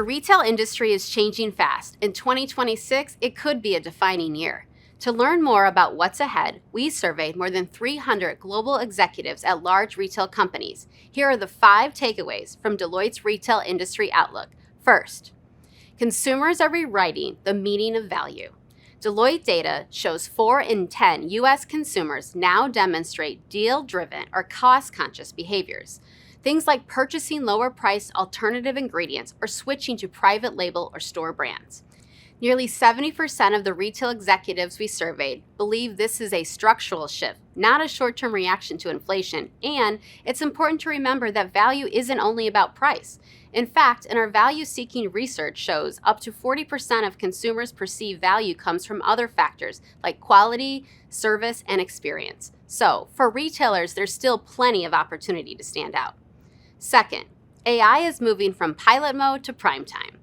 The retail industry is changing fast. In 2026, it could be a defining year. To learn more about what's ahead, we surveyed more than 300 global executives at large retail companies. Here are the 5 takeaways from Deloitte's Retail Industry Outlook. First, consumers are rewriting the meaning of value. Deloitte data shows 4 in 10 U.S. consumers now demonstrate deal-driven or cost-conscious behaviors. Things like purchasing lower-priced alternative ingredients or switching to private label or store brands. Nearly 70% of the retail executives we surveyed believe this is a structural shift, not a short-term reaction to inflation, and it's important to remember that value isn't only about price. In fact, in our value-seeking research shows up to 40% of consumers perceive value comes from other factors like quality, service, and experience. So, for retailers, there's still plenty of opportunity to stand out. Second, AI is moving from pilot mode to prime time.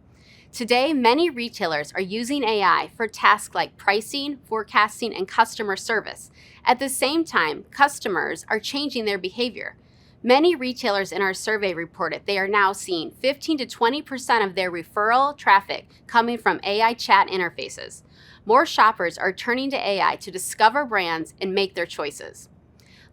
Today, many retailers are using AI for tasks like pricing, forecasting, and customer service. At the same time, customers are changing their behavior. Many retailers in our survey reported they are now seeing 15 to 20% of their referral traffic coming from AI chat interfaces. More shoppers are turning to AI to discover brands and make their choices.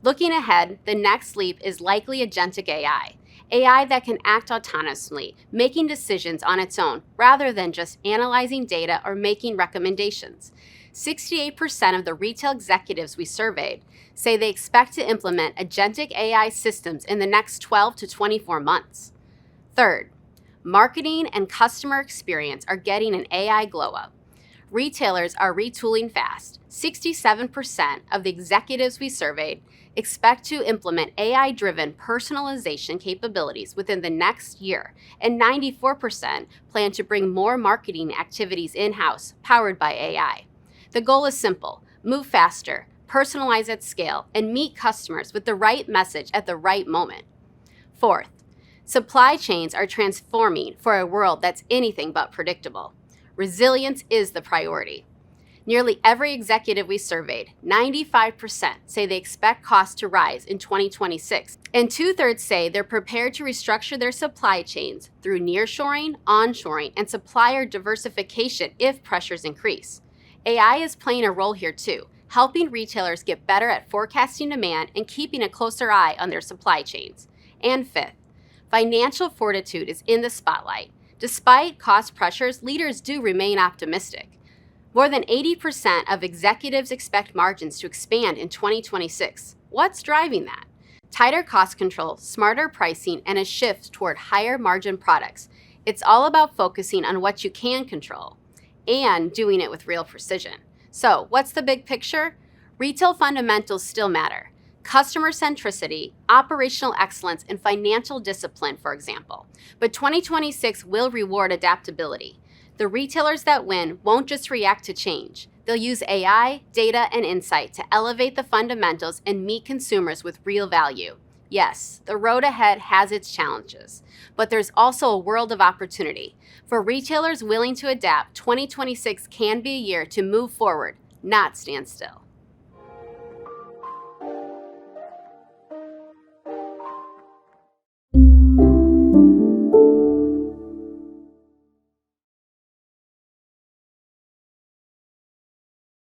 Looking ahead, the next leap is likely agentic AI. AI that can act autonomously, making decisions on its own, rather than just analyzing data or making recommendations. 68% of the retail executives we surveyed say they expect to implement agentic AI systems in the next 12 to 24 months. Third, marketing and customer experience are getting an AI glow-up. Retailers are retooling fast. 67% of the executives we surveyed expect to implement AI-driven personalization capabilities within the next year, and 94% plan to bring more marketing activities in-house powered by AI. The goal is simple: move faster, personalize at scale, and meet customers with the right message at the right moment. Fourth, supply chains are transforming for a world that's anything but predictable. Resilience is the priority. Nearly every executive we surveyed, 95%, say they expect costs to rise in 2026, and 2/3 say they're prepared to restructure their supply chains through nearshoring, onshoring, and supplier diversification if pressures increase. AI is playing a role here too, helping retailers get better at forecasting demand and keeping a closer eye on their supply chains. And fifth, financial fortitude is in the spotlight. Despite cost pressures, leaders do remain optimistic. More than 80% of executives expect margins to expand in 2026. What's driving that? Tighter cost control, smarter pricing, and a shift toward higher margin products. It's all about focusing on what you can control and doing it with real precision. So, what's the big picture? Retail fundamentals still matter. Customer centricity, operational excellence, and financial discipline, for example. But 2026 will reward adaptability. The retailers that win won't just react to change. They'll use AI, data, and insight to elevate the fundamentals and meet consumers with real value. Yes, the road ahead has its challenges, but there's also a world of opportunity. For retailers willing to adapt, 2026 can be a year to move forward, not stand still.